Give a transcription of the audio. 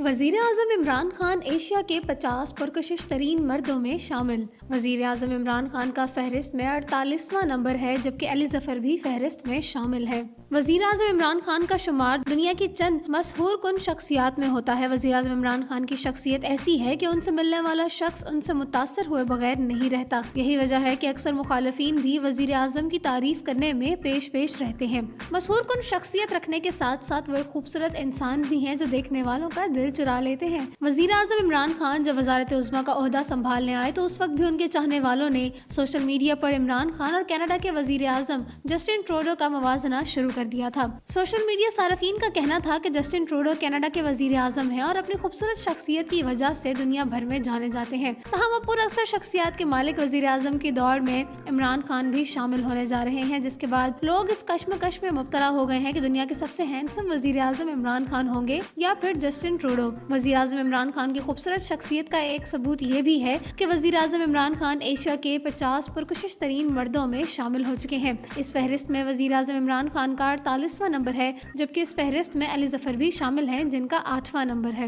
وزیر اعظم عمران خان ایشیا کے 50 پرکشش ترین مردوں میں شامل۔ وزیر اعظم عمران خان کا فہرست میں 48واں نمبر ہے، جبکہ علی ظفر بھی فہرست میں شامل ہے۔ وزیر اعظم عمران خان کا شمار دنیا کی چند مسحور کن شخصیات میں ہوتا ہے۔ وزیر اعظم عمران خان کی شخصیت ایسی ہے کہ ان سے ملنے والا شخص ان سے متاثر ہوئے بغیر نہیں رہتا۔ یہی وجہ ہے کہ اکثر مخالفین بھی وزیر اعظم کی تعریف کرنے میں پیش رہتے ہیں۔ مسحور کن شخصیت رکھنے کے ساتھ ساتھ وہ ایک خوبصورت انسان بھی ہیں جو دیکھنے والوں کا دل چرا لیتے ہیں۔ وزیر اعظم عمران خان جب وزارت عظمیٰ کا عہدہ سنبھالنے آئے تو اس وقت بھی ان کے چاہنے والوں نے سوشل میڈیا پر عمران خان اور کینیڈا کے وزیر اعظم جسٹن ٹروڈو کا موازنہ شروع کر دیا تھا۔ سوشل میڈیا صارفین کا کہنا تھا کہ جسٹن ٹروڈو کینیڈا کے وزیر اعظم ہیں اور اپنی خوبصورت شخصیت کی وجہ سے دنیا بھر میں جانے جاتے ہیں۔ تاہم وہ پر اکثر شخصیات کے مالک وزیر اعظم کی دوڑ میں عمران خان بھی شامل ہونے جا رہے ہیں، جس کے بعد لوگ اس کشمکش میں مبتلا ہو گئے ہیں کہ دنیا کے سب سے ہینڈسم وزیر اعظم عمران خان ہوں گے یا پھر جسٹن ٹروڈو۔ وزیر اعظم عمران خان کی خوبصورت شخصیت کا ایک ثبوت یہ بھی ہے کہ وزیر اعظم عمران خان ایشیا کے 50 پرکشش ترین مردوں میں شامل ہو چکے ہیں۔ اس فہرست میں وزیر اعظم عمران خان کا 48واں نمبر ہے، جبکہ اس فہرست میں علی ظفر بھی شامل ہیں جن کا 8واں نمبر ہے۔